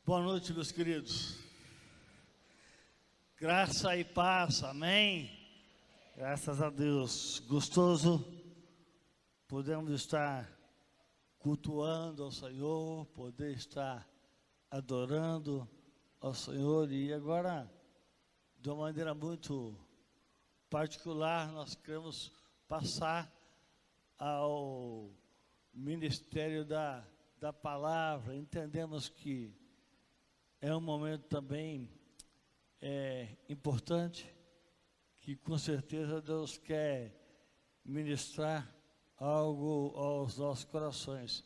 Boa noite, meus queridos. Graça e paz, amém? Graças a Deus. Gostoso podemos estar cultuando ao Senhor, poder estar adorando ao Senhor. E agora, de uma maneira muito particular, nós queremos passar ao ministério da palavra. Entendemos que é um momento também importante, que com certeza Deus quer ministrar algo aos nossos corações.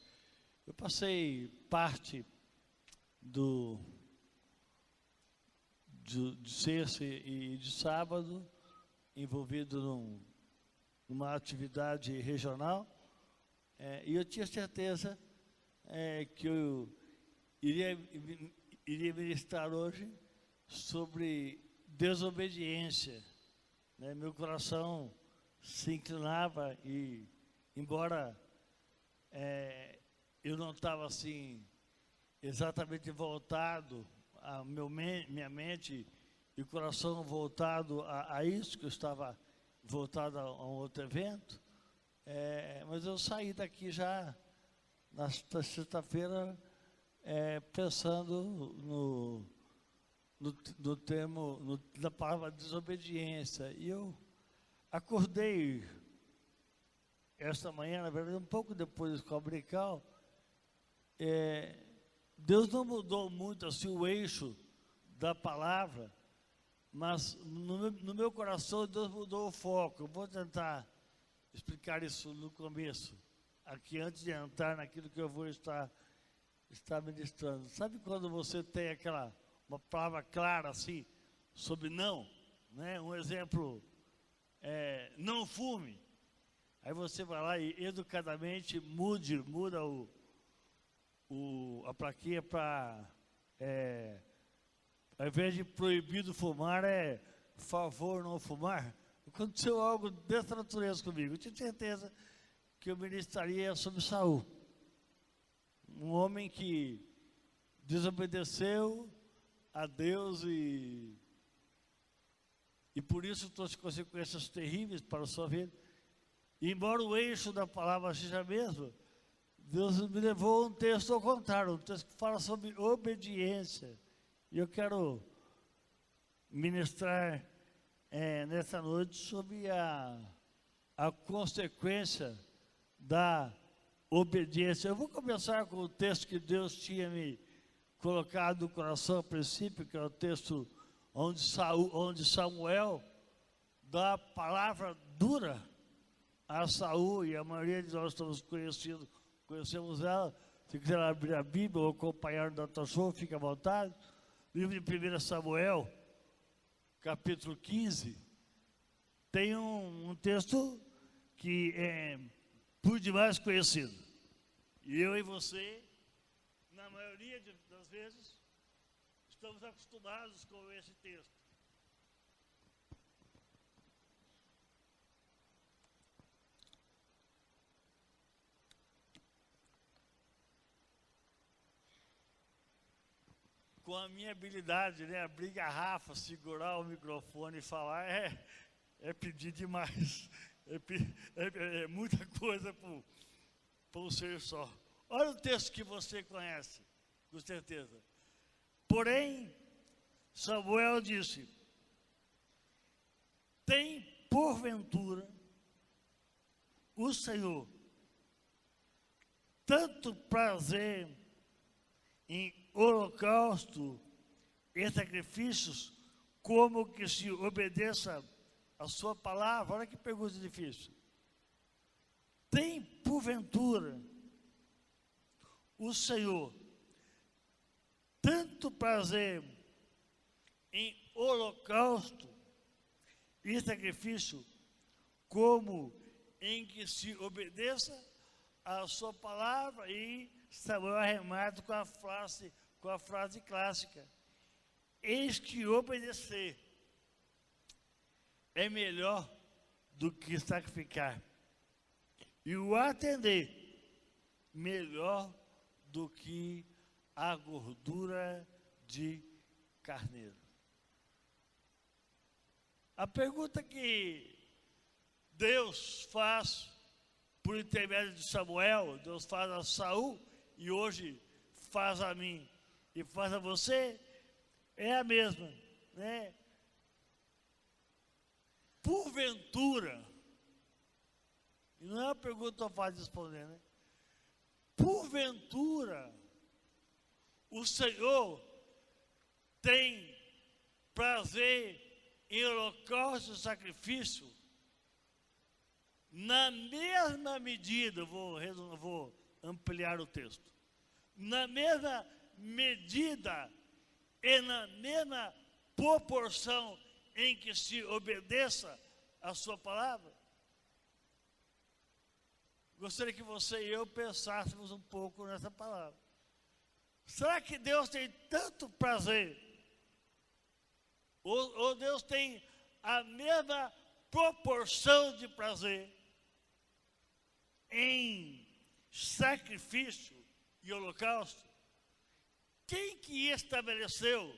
Eu passei parte de sexta e de sábado envolvido numa atividade regional, e eu tinha certeza que eu iria ministrar hoje sobre desobediência, né? Meu coração se inclinava e, embora eu não estava assim exatamente voltado, minha mente e o coração voltado a isso, que eu estava voltado a um outro evento, mas eu saí daqui já na sexta-feira pensando no termo, na palavra desobediência. E eu acordei esta manhã, na verdade, um pouco depois do Cobrical. Deus não mudou muito assim o eixo da palavra, mas no meu coração Deus mudou o foco. Eu vou tentar explicar isso no começo, aqui antes de entrar naquilo que eu vou estar ministrando. Sabe quando você tem uma palavra clara assim, sobre não, né? Um exemplo, não fume. Aí você vai lá e educadamente muda a plaquinha para, ao invés de proibido fumar, favor não fumar. Aconteceu algo dessa natureza comigo. Eu tinha certeza que eu ministraria sobre Saul, um homem que desobedeceu a Deus e por isso trouxe consequências terríveis para a sua vida. E embora o eixo da palavra seja mesmo, Deus me levou a um texto ao contrário, um texto que fala sobre obediência. E eu quero ministrar nessa noite sobre a consequência da obediência. Eu vou começar com o texto que Deus tinha me colocado no coração a princípio, que é o texto onde Samuel dá a palavra dura a Saul, e a maioria de nós estamos conhecemos ela. Se quiser abrir a Bíblia ou acompanhar no Data Show, fique à vontade. Livro de 1 Samuel, capítulo 15, tem um texto que é por demais conhecido. E eu e você, na maioria das vezes, estamos acostumados com esse texto. Com a minha habilidade, né, abrir garrafa, segurar o microfone e falar, é pedir demais. É muita coisa para um ser só. Olha o texto que você conhece, com certeza. Porém, Samuel disse: tem porventura o Senhor tanto prazer em holocausto e sacrifícios, como que se obedeça a sua palavra? Olha que pergunta difícil. Tem porventura o Senhor tanto prazer em holocausto e sacrifício, como em que se obedeça a sua palavra? E Samuel arremata com a frase clássica: eis que obedecer é melhor do que sacrificar, e o atender melhor do que a gordura de carneiro. A pergunta que Deus faz por intermédio de Samuel, Deus faz a Saul e hoje faz a mim e faz a você, é a mesma, né? Porventura, e não é uma pergunta fácil de responder, né? Porventura, o Senhor tem prazer em holocausto e sacrifício na mesma medida, vou ampliar o texto, na mesma medida e na mesma proporção em que se obedeça a sua palavra? Gostaria que você e eu pensássemos um pouco nessa palavra. Será que Deus tem tanto prazer? Ou Deus tem a mesma proporção de prazer em sacrifício e holocausto? Quem que estabeleceu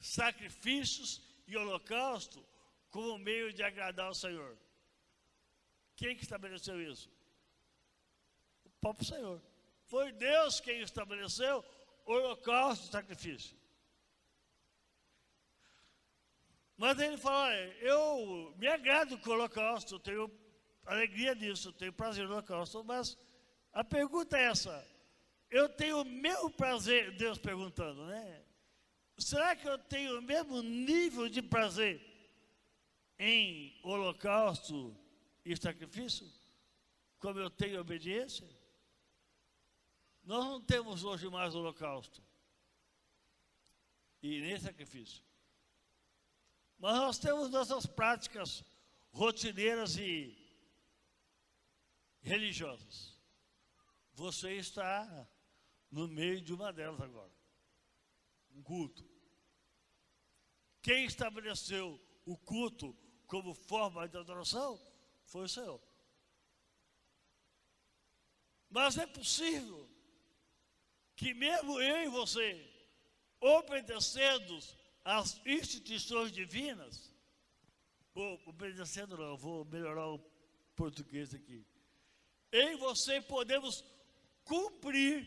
sacrifícios e holocausto como meio de agradar ao Senhor? Quem que estabeleceu isso? O próprio Senhor. Foi Deus quem estabeleceu holocausto e sacrifício. Mas ele fala, olha, eu me agrado com o holocausto, eu tenho alegria disso, eu tenho prazer no holocausto, mas a pergunta é essa, eu tenho o meu prazer, Deus perguntando, né? Será que eu tenho o mesmo nível de prazer em holocausto e sacrifício, como eu tenho obediência? Nós não temos hoje mais holocausto e nem sacrifício. Mas nós temos nossas práticas rotineiras e religiosas. Você está no meio de uma delas agora. Um culto. Quem estabeleceu o culto como forma de adoração foi o Senhor. Mas é possível que mesmo eu e você, obedecendo as instituições divinas, obedecendo não, vou melhorar o português aqui. Eu e você podemos cumprir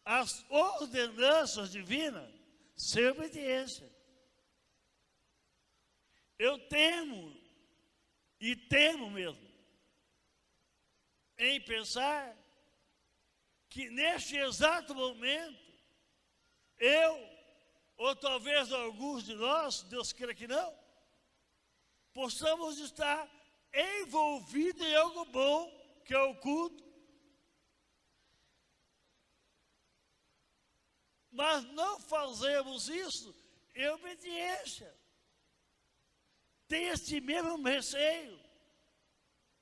as ordenanças divinas sem obediência. Eu temo, e temo mesmo, em pensar que neste exato momento, eu, ou talvez alguns de nós, Deus queira que não, possamos estar envolvidos em algo bom, que é o culto, mas não fazemos isso em obediência. Tem esse mesmo receio.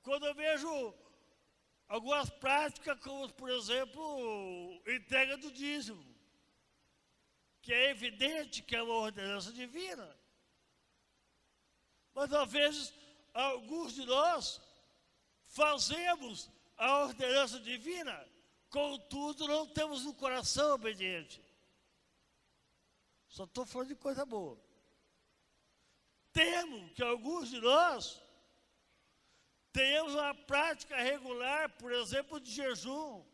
Quando eu vejo algumas práticas, como por exemplo, entrega do dízimo, que é evidente que é uma ordenança divina. Mas às vezes, alguns de nós fazemos a ordenança divina, contudo não temos um coração obediente. Só estou falando de coisa boa. Temo que alguns de nós tenhamos uma prática regular, por exemplo, de jejum,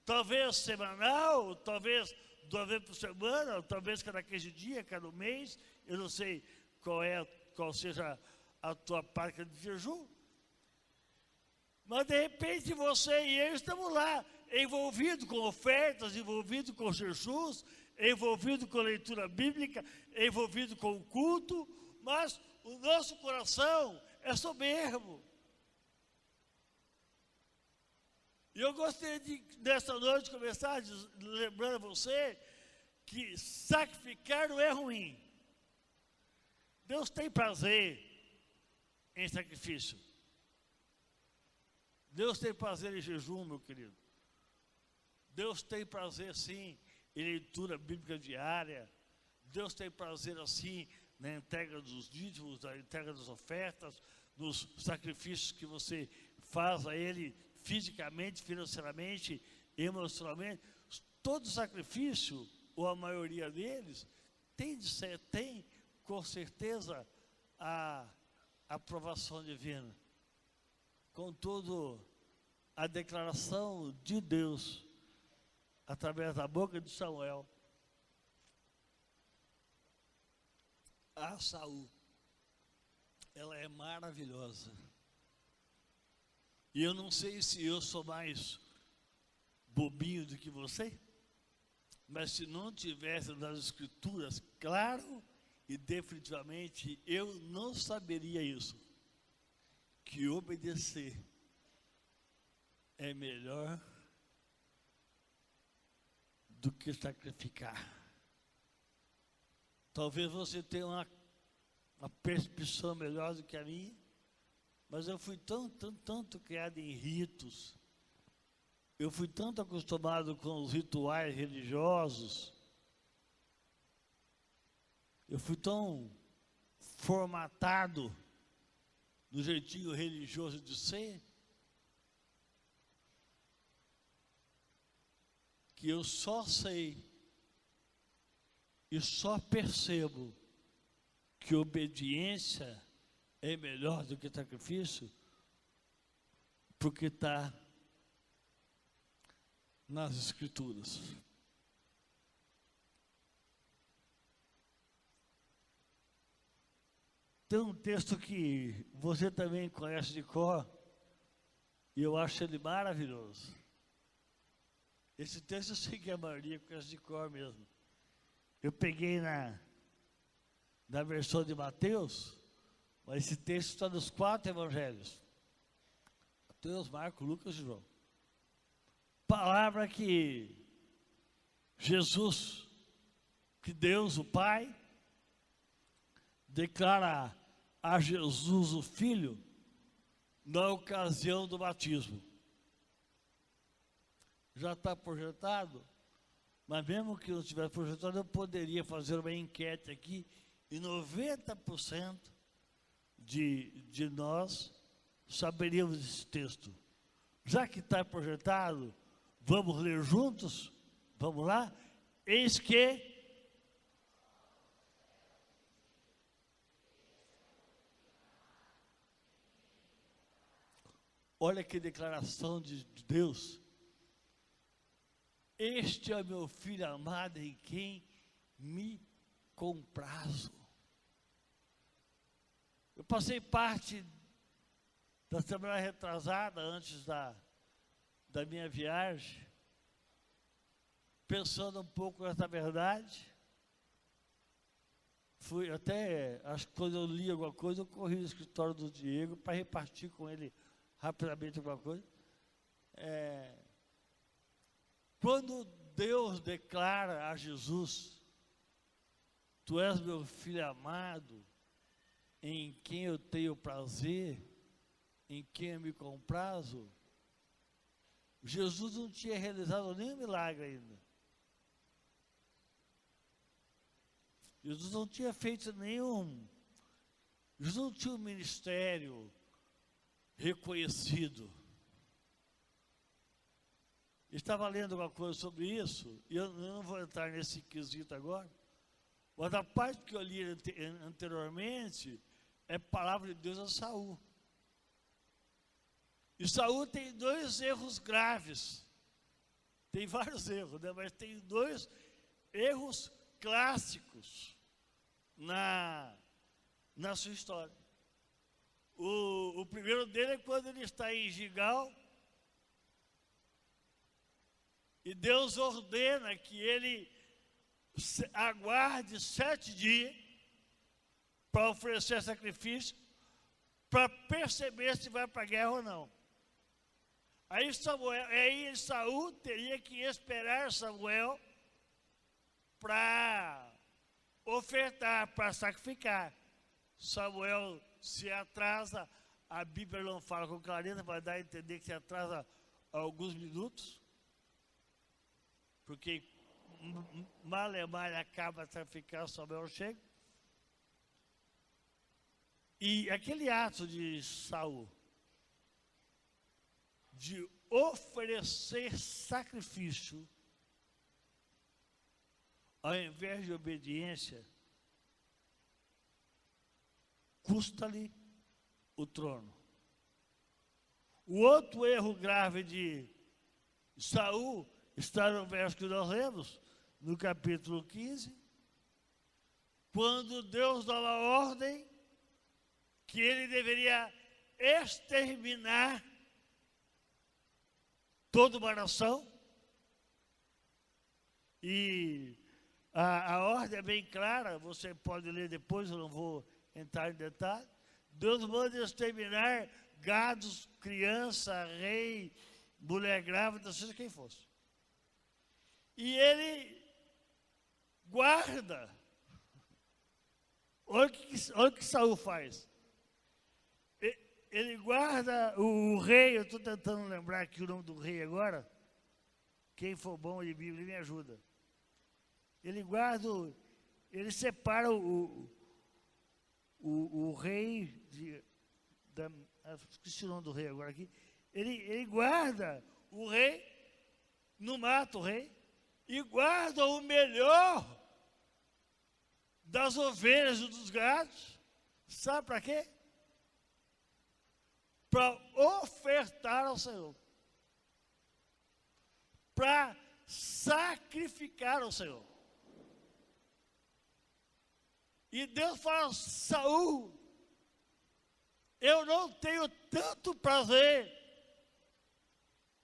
talvez semanal, talvez 2 vezes por semana, talvez cada 15 dias, cada mês, eu não sei qual seja a tua prática de jejum, mas de repente você e eu estamos lá, envolvidos com ofertas, envolvidos com jejuns, envolvidos com leitura bíblica, envolvidos com o culto, mas o nosso coração é soberbo. E eu gostaria de, nesta noite, começar lembrando a você que sacrificar não é ruim. Deus tem prazer em sacrifício. Deus tem prazer em jejum, meu querido. Deus tem prazer, sim, em leitura bíblica diária. Deus tem prazer, assim, na entrega dos dízimos, na entrega das ofertas, nos sacrifícios que você faz a Ele fisicamente, financeiramente, emocionalmente. todo sacrifício, ou a maioria deles, tem com certeza a aprovação divina. Contudo, a declaração de Deus, através da boca de Samuel, a Saul, ela é maravilhosa. E eu não sei se eu sou mais bobinho do que você, mas se não tivesse nas Escrituras, claro e definitivamente, eu não saberia isso, que obedecer é melhor do que sacrificar. Talvez você tenha uma percepção melhor do que a minha, mas eu fui tanto criado em ritos, eu fui tanto acostumado com os rituais religiosos, eu fui tão formatado no jeitinho religioso de ser, que eu só sei e só percebo que obediência é melhor do que sacrifício, porque está nas Escrituras. Tem um texto que você também conhece de cor, e eu acho ele maravilhoso. Esse texto eu sei que a maioria conhece de cor mesmo. Eu peguei na versão de Mateus, mas esse texto está nos 4 evangelhos. Mateus, Marcos, Lucas e João. Palavra que Jesus, que Deus, o Pai, declara a Jesus, o Filho, na ocasião do batismo. Já está projetado, mas mesmo que não estivesse projetado, eu poderia fazer uma enquete aqui, e 90% de nós saberíamos esse texto. Já que está projetado, vamos ler juntos? Vamos lá? Eis que olha que declaração de Deus. Este é o meu filho amado em quem me comprazo. Eu passei parte da semana retrasada, antes da minha viagem, pensando um pouco nessa verdade. Fui até, acho que quando eu li alguma coisa, eu corri no escritório do Diego para repartir com ele rapidamente alguma coisa. Quando Deus declara a Jesus, tu és meu filho amado, em quem eu tenho prazer, em quem eu me comprazo, Jesus não tinha realizado nenhum milagre ainda. Jesus não tinha feito nenhum, Jesus não tinha um ministério reconhecido. Estava lendo alguma coisa sobre isso, e eu não vou entrar nesse quesito agora, mas a parte que eu li anteriormente é palavra de Deus a Saul. E Saul tem 2 erros graves. Tem vários erros, né? Mas tem 2 erros clássicos na sua história. O primeiro dele é quando ele está em Gigal, e Deus ordena que ele aguarde 7 dias para oferecer sacrifício, para perceber se vai para a guerra ou não. Aí Saul teria que esperar Samuel para ofertar, para sacrificar. Samuel se atrasa, a Bíblia não fala com clareza, vai dar a entender que se atrasa alguns minutos, porque mal acaba de sacrificar, Samuel chega. E aquele ato de Saul, de oferecer sacrifício, ao invés de obediência, custa-lhe o trono. O outro erro grave de Saul está no verso que nós lemos, no capítulo 15, quando Deus dá uma ordem que ele deveria exterminar toda uma nação. E a ordem é bem clara, você pode ler depois, eu não vou entrar em detalhe. Deus manda exterminar gados, criança, rei, mulher grávida, seja quem fosse. E ele guarda. Olha o que Saul faz. Ele guarda o rei, eu estou tentando lembrar aqui o nome do rei agora. Quem for bom de Bíblia me ajuda. Ele guarda, ele separa o rei, esqueci o nome do rei agora aqui. Ele guarda o rei, não mata o rei, e guarda o melhor das ovelhas e dos gados. Sabe para quê? Para ofertar ao Senhor. Para sacrificar ao Senhor. E Deus fala: Saul, eu não tenho tanto prazer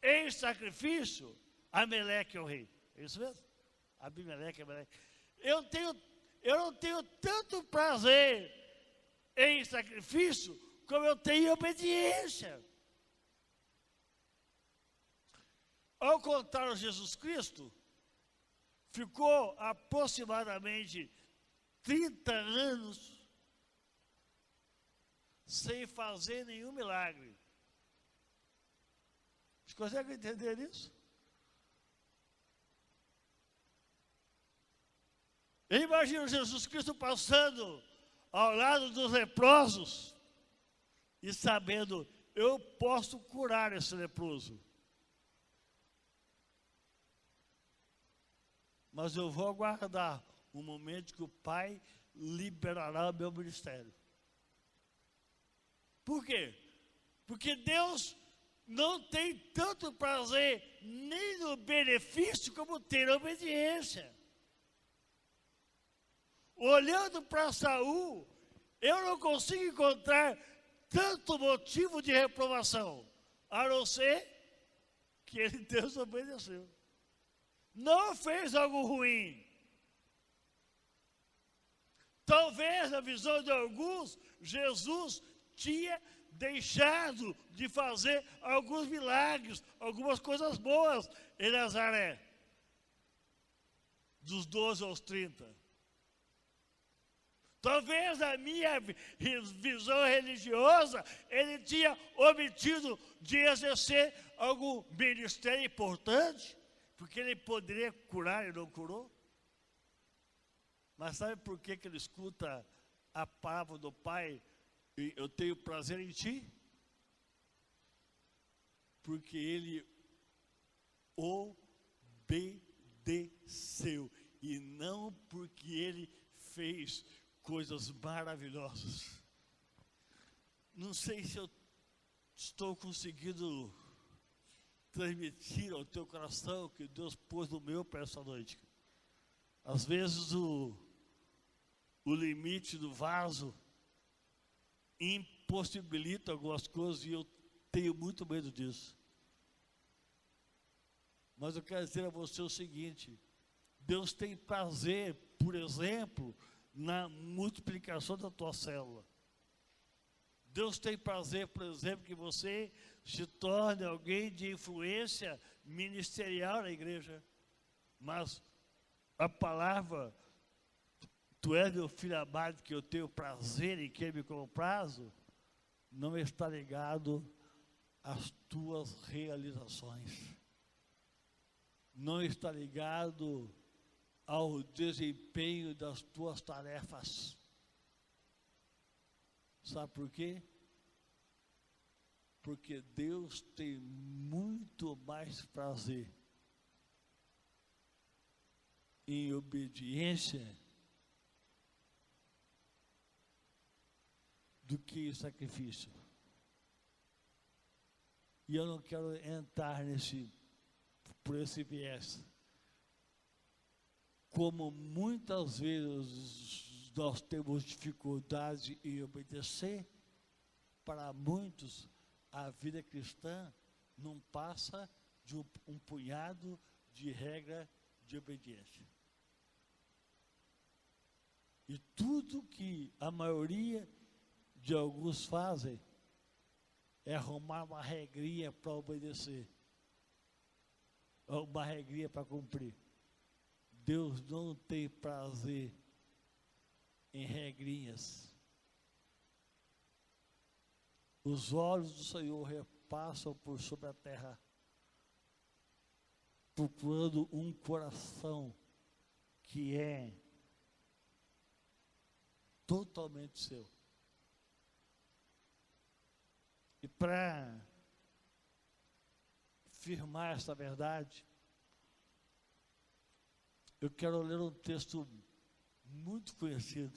em sacrifício. Ameleque é o rei. É isso mesmo? Abimeleque, Ameleque. Eu não tenho tanto prazer em sacrifício como eu tenho em obediência. Ao contrário, Jesus Cristo ficou aproximadamente 30 anos sem fazer nenhum milagre. Vocês conseguem entender isso? Eu imagino Jesus Cristo passando ao lado dos leprosos e sabendo: eu posso curar esse leproso, mas eu vou aguardar o momento que o Pai liberará o meu ministério. Por quê? Porque Deus não tem tanto prazer nem no benefício como tem na obediência. Olhando para Saul, eu não consigo encontrar tanto motivo de reprovação, a não ser que ele desobedeceu. Não fez algo ruim. Talvez, na visão de alguns, Jesus tinha deixado de fazer alguns milagres, algumas coisas boas em Nazaré, dos 12 aos 30. Talvez, na minha visão religiosa, ele tinha omitido de exercer algum ministério importante, porque ele poderia curar e não curou. Mas sabe por que ele escuta a palavra do Pai: eu tenho prazer em ti? Porque ele obedeceu, e não porque ele fez coisas maravilhosas. Não sei se eu estou conseguindo transmitir ao teu coração o que Deus pôs no meu para essa noite. Às vezes o limite do vaso impossibilita algumas coisas e eu tenho muito medo disso. Mas eu quero dizer a você o seguinte: Deus tem prazer, por exemplo, na multiplicação da tua célula. Deus tem prazer, por exemplo, que você se torne alguém de influência ministerial na igreja. Mas a palavra, tu és meu filho amado, que eu tenho prazer em quem me comprazo, não está ligado às tuas realizações. Não está ligado ao desempenho das tuas tarefas. Sabe por quê? Porque Deus tem muito mais prazer em obediência do que em sacrifício. E eu não quero entrar por esse viés. Como muitas vezes nós temos dificuldade em obedecer, para muitos a vida cristã não passa de um punhado de regra de obediência. E tudo que a maioria de alguns fazem é arrumar uma regrinha para obedecer, uma regrinha para cumprir. Deus não tem prazer em regrinhas. Os olhos do Senhor repassam por sobre a terra, procurando um coração que é totalmente seu. E para firmar essa verdade, eu quero ler um texto muito conhecido,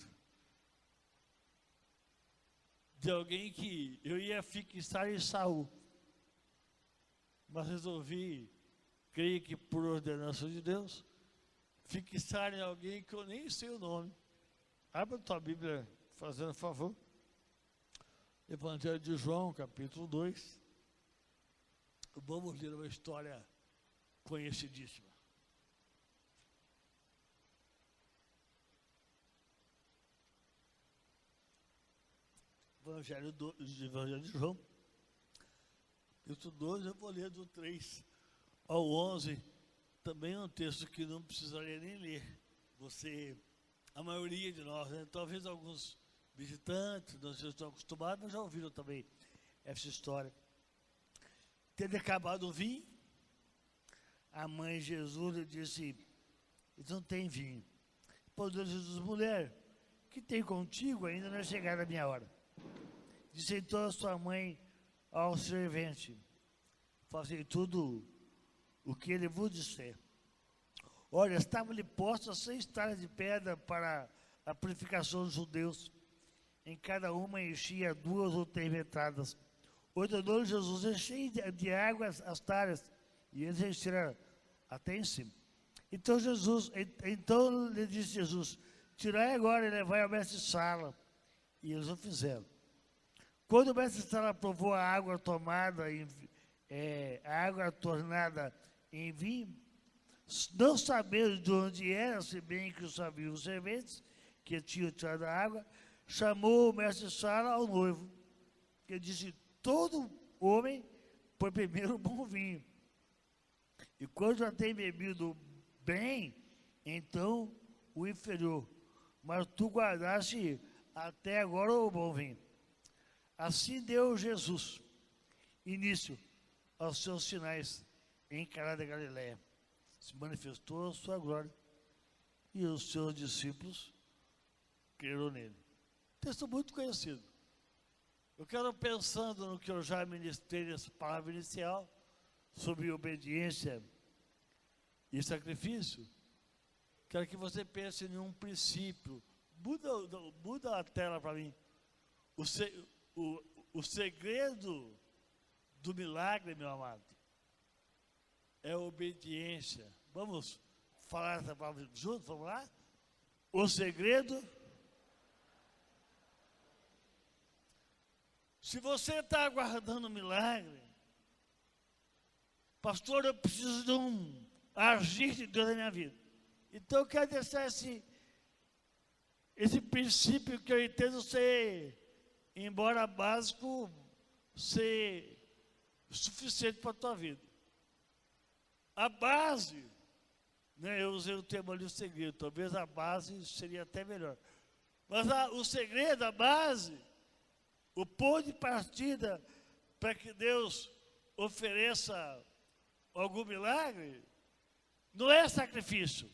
de alguém que eu ia fixar em Saul, mas resolvi, creio que por ordenança de Deus, fixar em alguém que eu nem sei o nome. Abra a tua Bíblia, fazendo favor. Evangelho de João, capítulo 2. Vamos ler uma história conhecidíssima. Evangelho de João, capítulo 2, eu vou ler do 3 ao 11. Também é um texto que não precisaria nem ler. A maioria de nós, né? Talvez alguns visitantes, não estão acostumados, mas já ouviram também essa história. Tendo acabado o vinho, a mãe de Jesus lhe disse: não tem vinho. Respondeu Jesus: mulher, que tem contigo? Ainda não é chegada a minha hora. Disse então a sua mãe ao servente: fazei tudo o que ele vos disser. Olha, estavam-lhe postas 6 talhas de pedra para a purificação dos judeus. Em cada uma enchia 2 ou 3 entradas. Ordenou Jesus: enchei de água as talhas, e eles encheram até em cima. Então lhe disse Jesus: tirai agora e levai ao mestre-sala. E eles o fizeram. Quando o mestre-sala provou a água a água tornada em vinho, não sabendo de onde era, se bem que sabiam os serventes que tinham tirado a água, chamou o mestre-sala ao noivo, que disse: todo homem põe primeiro o bom vinho, e quando já tem bebido bem, então o inferior, mas tu guardaste até agora o bom vinho. Assim deu Jesus início aos seus sinais em Caná da Galileia. Se manifestou a sua glória, e os seus discípulos creram nele. Texto muito conhecido. Eu quero, pensando no que eu já ministrei nessa palavra inicial, sobre obediência e sacrifício, quero que você pense em um princípio. Muda a tela para mim. O segredo do milagre, meu amado, é a obediência. Vamos falar essa palavra juntos? Vamos lá? O segredo. Se você está aguardando um milagre, pastor, eu preciso de um agir de Deus na minha vida. Então eu quero deixar esse princípio que eu entendo ser, embora básico, ser suficiente para a tua vida. A base, né, eu usei o termo ali, o segredo, talvez a base seria até melhor. Mas o segredo, a base, o ponto de partida para que Deus ofereça algum milagre, não é sacrifício.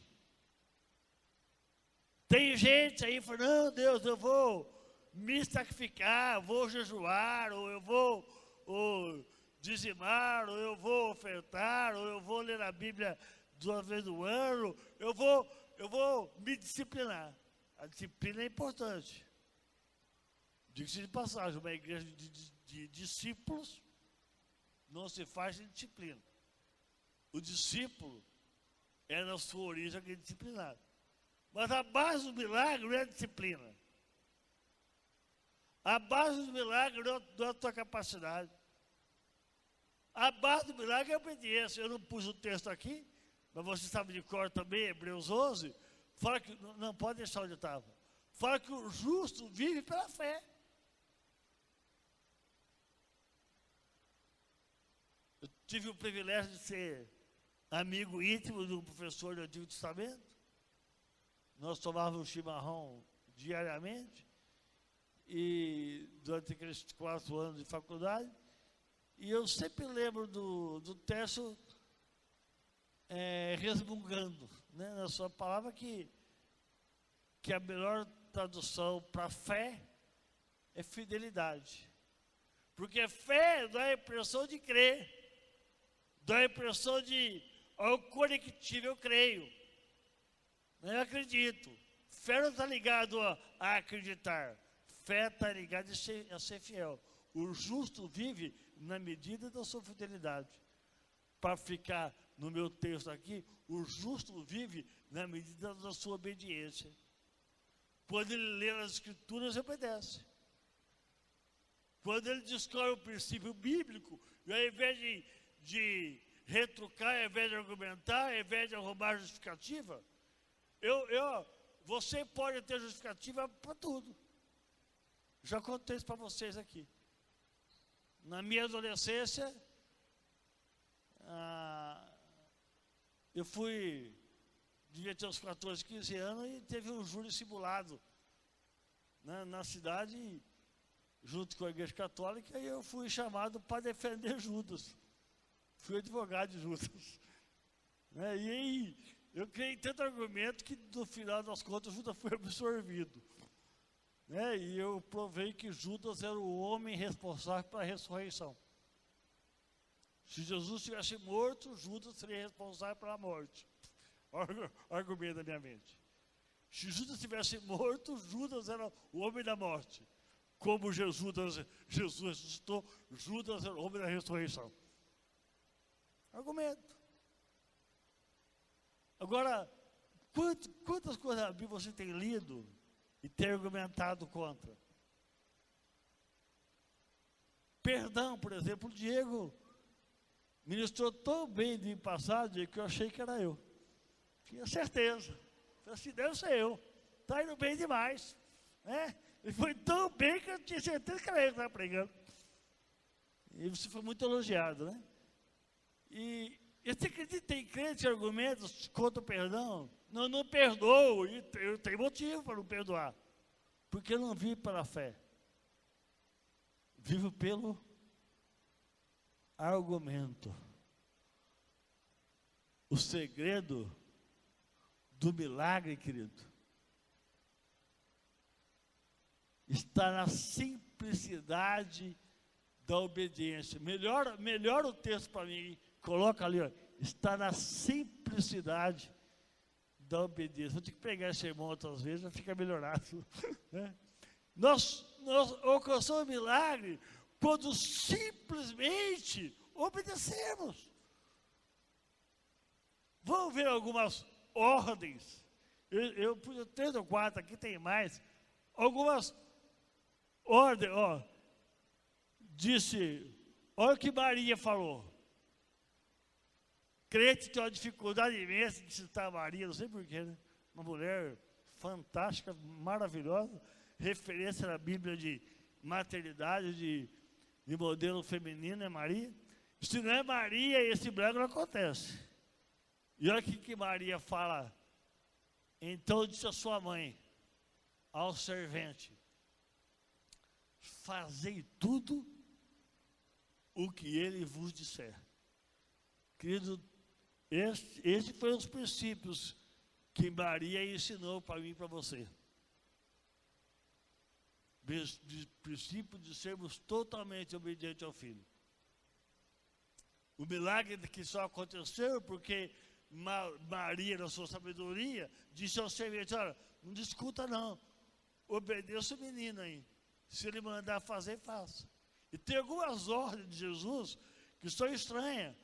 Tem gente aí falando: não, Deus, eu vou me sacrificar, vou jejuar, ou eu vou dizimar, ou eu vou ofertar, ou eu vou ler a Bíblia 2 vezes no ano, vou me disciplinar. A disciplina é importante. Diga-se de passagem, uma igreja de discípulos não se faz sem disciplina. O discípulo é na sua origem aquele disciplinado. Mas a base do milagre não é a disciplina. A base do milagre não é a tua capacidade. A base do milagre é a obediência. Eu não pus o texto aqui, mas você sabe de cor também, Hebreus 11, fala que, não pode deixar onde estava, fala que o justo vive pela fé. Eu tive o privilégio de ser amigo íntimo do professor do Antigo Testamento. Nós tomávamos chimarrão diariamente, e durante aqueles 4 anos de faculdade, e eu sempre lembro do texto resmungando, né, na sua palavra, que a melhor tradução para fé é fidelidade. Porque fé dá a impressão de crer, dá a impressão de, ao conectivo eu creio, eu acredito. Fé não está ligado a acreditar, fé está ligada a ser fiel. O justo vive na medida da sua fidelidade. Para ficar no meu texto aqui, o justo vive na medida da sua obediência. Quando ele lê as Escrituras, ele obedece. Quando ele descobre o princípio bíblico, e ao invés de retrucar, ao invés de argumentar, ao invés de arrumar justificativa, você pode ter justificativa para tudo. Já contei isso para vocês aqui. Na minha adolescência, eu devia ter uns 14, 15 anos, e teve um júri simulado, né, na cidade, junto com a Igreja Católica, e eu fui chamado para defender Judas. Fui advogado de Judas. Né, e aí, eu criei tanto argumento que, no final das contas, Judas foi absorvido. Né, e eu provei que Judas era o homem responsável pela ressurreição. Se Jesus tivesse morto, Judas seria responsável pela morte. Argumento da minha mente. Se Judas tivesse morto, Judas era o homem da morte. Como Jesus ressuscitou, Judas era o homem da ressurreição. Argumento. Agora, quantas coisas da Bíblia você tem lido e tem argumentado contra? Perdão, por exemplo, o Diego ministrou tão bem de passado que eu achei que era eu. Tinha certeza. Assim, deve ser eu. Está indo bem demais. Né? E foi tão bem que eu tinha certeza que era ele que estava pregando. E você foi muito elogiado, né? E você acredita que tem crentes e argumentos contra o perdão? Não perdoo, e eu tenho motivo para não perdoar. Porque eu não vivo pela fé. Vivo pelo argumento. O segredo do milagre, querido, está na simplicidade da obediência. Melhor o texto para mim, coloca ali, ó, está na simplicidade da obediência. Vou ter que pegar esse irmão outras vezes, vai ficar melhorado. Né? Nós alcançamos o milagre quando simplesmente obedecemos. Vamos ver algumas ordens. Eu pus 3 ou 4, aqui tem mais. Algumas ordens, ó. Disse, olha o que Maria falou. Crente tem uma dificuldade imensa de citar Maria, não sei porquê, né? Uma mulher fantástica, maravilhosa, referência na Bíblia de maternidade, de modelo feminino, é Maria. Se não é Maria, esse milagre não acontece. E olha o que Maria fala. Então disse a sua mãe, ao servente, fazei tudo o que ele vos disser. Querido, esse foi os princípios que Maria ensinou para mim e para você. De princípio de sermos totalmente obedientes ao Filho. O milagre que só aconteceu porque Maria, na sua sabedoria, disse ao servente: olha, não discuta não, obedeça o menino aí. Se ele mandar fazer, faça. E tem algumas ordens de Jesus que são estranhas.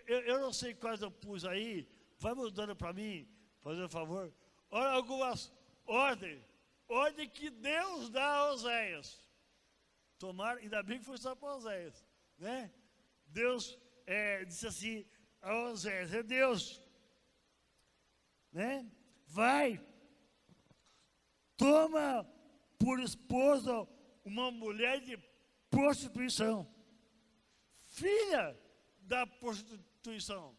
Eu não sei quais eu pus aí, vai mudando para mim, fazendo favor. Olha algumas ordens que Deus dá a Oséias. Tomara, ainda bem que foi só para Oséias, né? Deus disse assim a Oséias: é Deus, né? Vai, toma por esposa uma mulher de prostituição, filha da prostituição.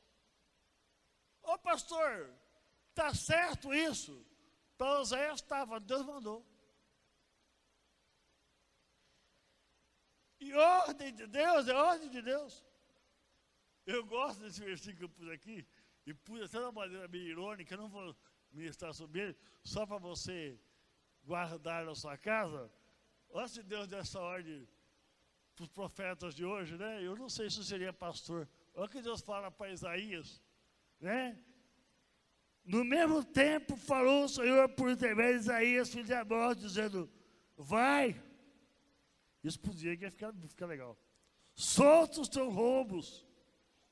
Ô pastor, está certo isso? Para Oséias estava, Deus mandou. E ordem de Deus é ordem de Deus. Eu gosto desse versículo que eu pus aqui, e pus até de uma maneira meio irônica, eu não vou ministrar sobre ele, só para você guardar na sua casa. Olha se Deus deu essa ordem para os profetas de hoje, né? Eu não sei se eu seria pastor. Olha o que Deus fala para Isaías, né? No mesmo tempo falou o Senhor por intermédio de Isaías, filho de Amós, dizendo: vai. Isso podia ficar legal. Solta os teus roubos,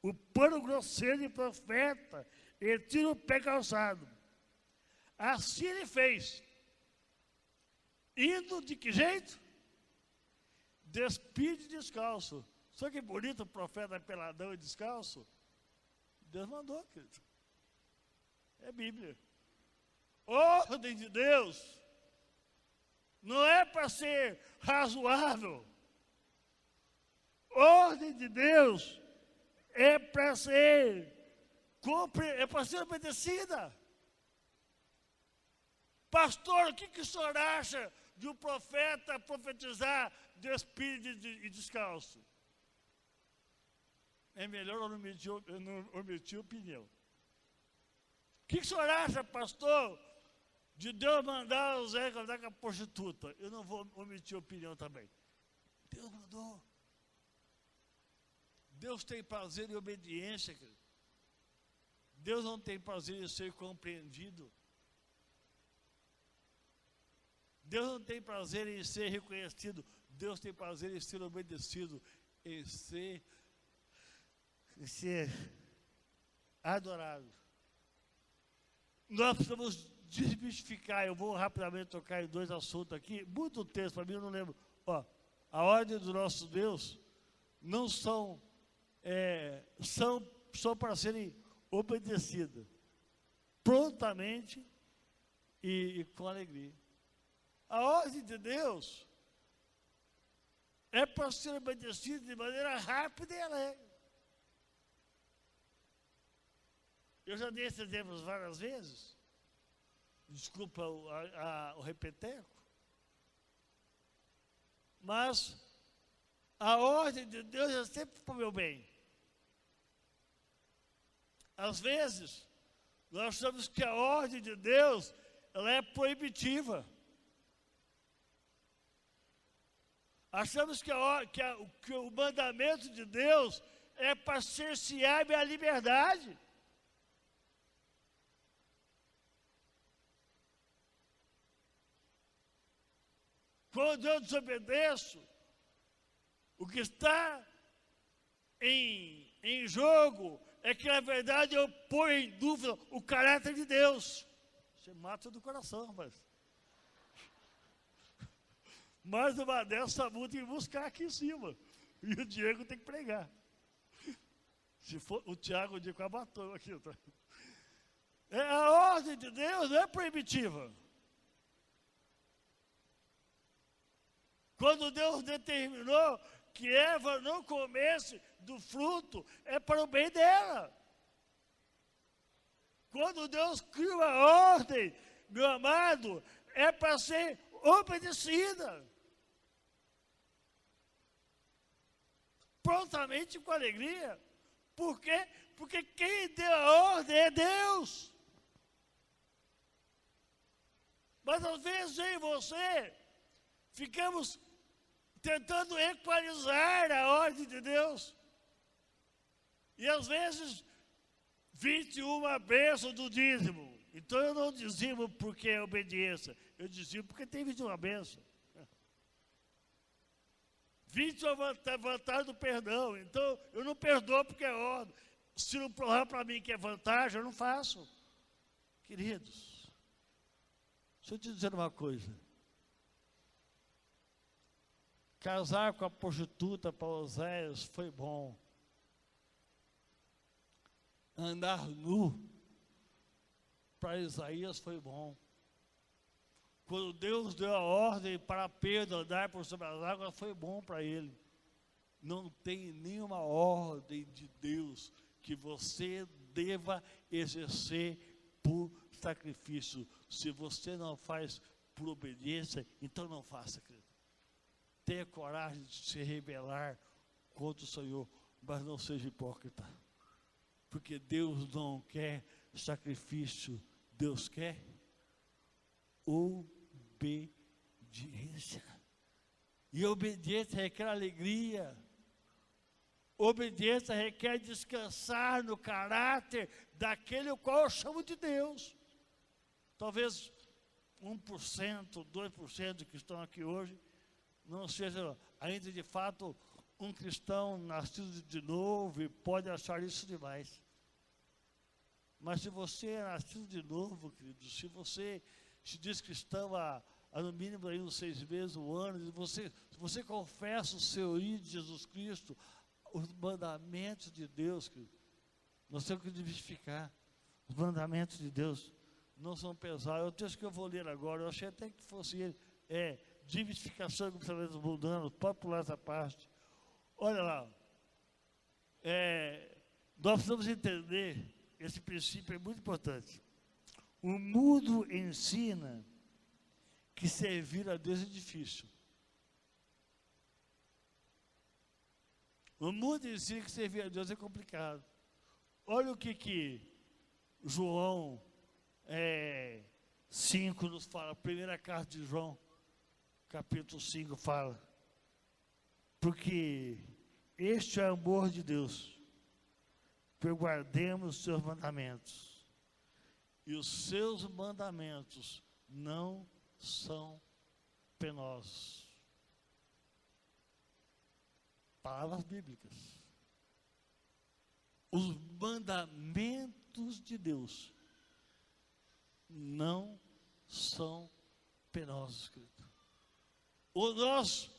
o pano grosseiro de profeta, e tira o pé calçado. Assim ele fez. Indo de que jeito? Despide descalço. Só que bonito o profeta peladão e descalço. Deus mandou, querido. É Bíblia. Ordem de Deus não é para ser razoável. Ordem de Deus é para ser obedecida. Pastor, o que o senhor acha de um profeta profetizar despido e descalço? É melhor eu não omitir opinião. O que o senhor acha, pastor, de Deus mandar o Zé casar com a prostituta? Eu não vou omitir opinião também. Deus mandou. Deus tem prazer em obediência, querido. Deus não tem prazer em ser compreendido. Deus não tem prazer em ser reconhecido. Deus tem prazer em ser obedecido, em ser adorado. Nós precisamos desmistificar. Eu vou rapidamente tocar em dois assuntos aqui. Muda o texto, para mim eu não lembro. Ó, a ordem do nosso Deus não são para serem obedecidas prontamente e com alegria. A ordem de Deus é para ser obedecida de maneira rápida e alegre. Eu já dei esses exemplos várias vezes. Desculpa o repeteco. Mas a ordem de Deus é sempre para o meu bem. Às vezes, nós achamos que a ordem de Deus ela é proibitiva. Achamos que o mandamento de Deus é para cercear minha liberdade. Quando eu desobedeço, o que está em jogo é que, na verdade, eu ponho em dúvida o caráter de Deus. Você mata do coração, rapaz. Mais uma dessa multa tem que buscar aqui em cima. E o Diego tem que pregar. Se for o Tiago, o Diego abatou aqui. Tá? A ordem de Deus não é proibitiva. Quando Deus determinou que Eva não comesse do fruto, é para o bem dela. Quando Deus cria uma ordem, meu amado, é para ser obedecida. Prontamente, com alegria. Por quê? Porque quem deu a ordem é Deus. Mas às vezes eu e você ficamos tentando equalizar a ordem de Deus. E às vezes 21 bênçãos do dízimo. Então eu não dizimo porque é obediência, eu dizimo porque tem 21 bênçãos. 21 vantagem do perdão. Então eu não perdoo porque é ordem. Se não provar para mim que é vantagem, eu não faço. Queridos, deixa eu te dizer uma coisa. Casar com a prostituta para Oséias foi bom. Andar nu para Isaías foi bom. Quando Deus deu a ordem para Pedro andar por sobre as águas, foi bom para ele. Não tem nenhuma ordem de Deus que você deva exercer por sacrifício. Se você não faz por obediência, então não faça, querido. Tenha coragem de se rebelar contra o Senhor, mas não seja hipócrita. Porque Deus não quer sacrifício, Deus quer obediência. E obediência requer alegria. Obediência requer descansar no caráter daquele o qual eu chamo de Deus. Talvez 1%, 2% que estão aqui hoje não seja ainda de fato um cristão nascido de novo e pode achar isso demais. Mas se você é nascido de novo, querido, se você se diz cristão há no mínimo aí uns 6 meses, um ano, se você confessa o seu ir de Jesus Cristo, os mandamentos de Deus, querido, nós temos que identificar. Os mandamentos de Deus não são pesados. É o texto que eu vou ler agora, eu achei até que fosse ele, de identificação com os pensamentos mundanos, pode pular essa parte. Olha lá, nós precisamos entender, esse princípio é muito importante. O mundo ensina que servir a Deus é difícil. O mundo ensina que servir a Deus é complicado. Olha o que João 5 nos fala, a primeira carta de João, capítulo 5 fala. Porque este é o amor de Deus, que guardemos os seus mandamentos. E os seus mandamentos não são penosos. Palavras bíblicas. Os mandamentos de Deus não são penosos, querido. Ou nós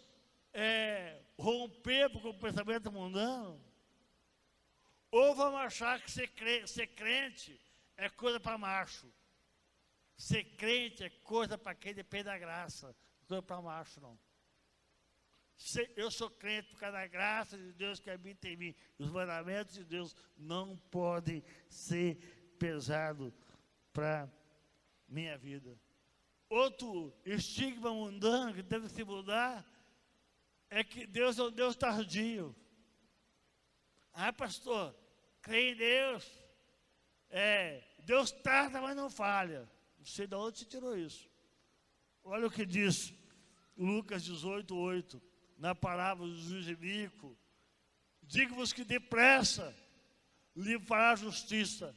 rompemos com o pensamento mundano, ou vamos achar que ser crente é coisa para macho. Ser crente é coisa para quem depende da graça, não é coisa para macho, não. Eu sou crente por causa da graça de Deus que habita em mim. Os mandamentos de Deus não podem ser pesados para minha vida. Outro estigma mundano que deve se mudar é que Deus é um Deus tardio. Ah, pastor, crê em Deus. Deus tarda, mas não falha. Não sei de onde você tirou isso. Olha o que diz Lucas 18:8. Na parábola do juiz iníquo, digo-vos que depressa lhe fará justiça.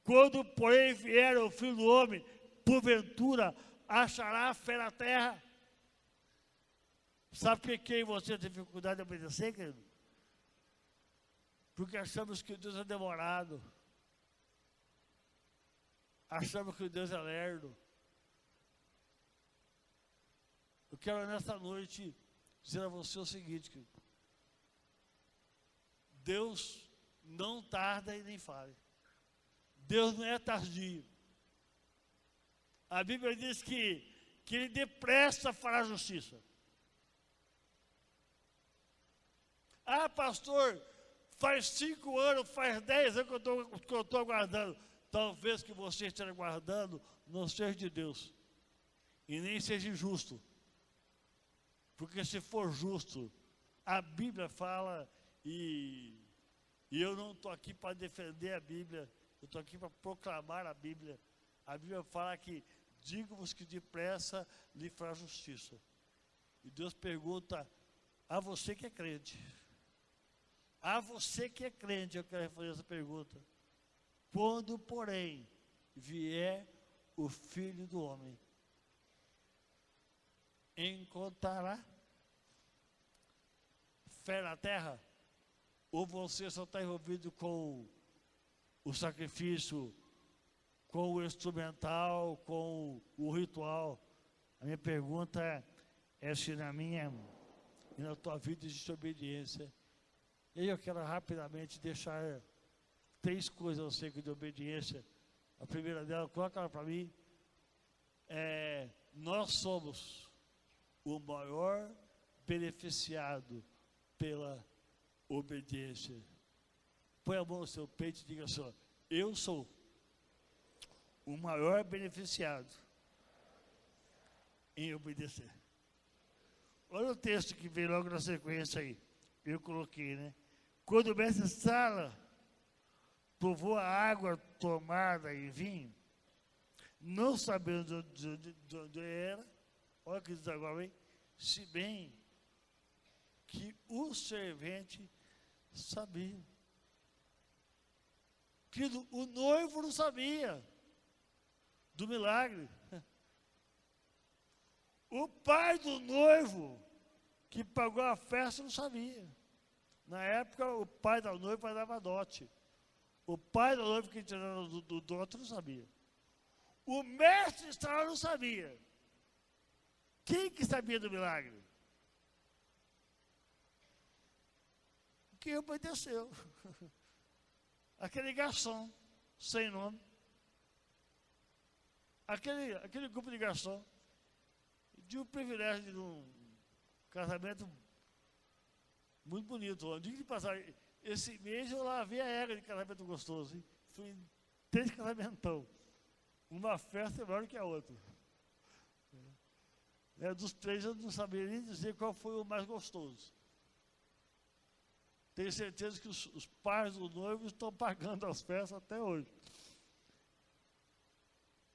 Quando, porém, vier o Filho do Homem, porventura achará fé na terra. Sabe por que você tem dificuldade de obedecer, querido? Porque achamos que Deus é demorado. Achamos que Deus é lerdo. Eu quero nessa noite dizer a você o seguinte, querido. Deus não tarda e nem falha. Deus não é tardio. A Bíblia diz que Ele depressa fará justiça. Ah, pastor, faz 5 anos, faz 10 anos que eu estou aguardando. Talvez que você esteja aguardando não seja de Deus. E nem seja injusto. Porque se for justo, a Bíblia fala, e eu não estou aqui para defender a Bíblia, eu estou aqui para proclamar a Bíblia. A Bíblia fala que, digo-vos que depressa lhe fará justiça. E Deus pergunta a você que é crente. A você que é crente, eu quero fazer essa pergunta. Quando, porém, vier o Filho do Homem, encontrará fé na terra? Ou você só está envolvido com o sacrifício, com o instrumental, com o ritual? A minha pergunta é se na minha e na tua vida existe obediência. E aí eu quero rapidamente deixar 3 coisas acerca de obediência. A primeira dela, coloca ela para mim. Nós somos o maior beneficiado pela obediência. Põe a mão no seu peito e diga assim: eu sou o maior beneficiado em obedecer. Olha o texto que vem logo na sequência aí. Eu coloquei, né? Quando o mestre Sala provou a água tomada em vinho, não sabendo de onde era, olha o que diz agora, hein? Se bem que o servente sabia. Que o noivo não sabia do milagre. O pai do noivo que pagou a festa não sabia. Na época, o pai da noiva dava dote. O pai da noiva que tirava do dote não sabia. O mestre estava não sabia. Quem que sabia do milagre? Quem obedeceu. Aquele garçom, sem nome. Aquele grupo de garçom. De um privilégio de um casamento muito bonito. Diga de passar, esse mês eu lavei a égua de casamento gostoso. Hein? Fui em 3 casamentão. Uma festa maior que a outra. Dos 3 eu não sabia nem dizer qual foi o mais gostoso. Tenho certeza que os pais do noivo estão pagando as festas até hoje.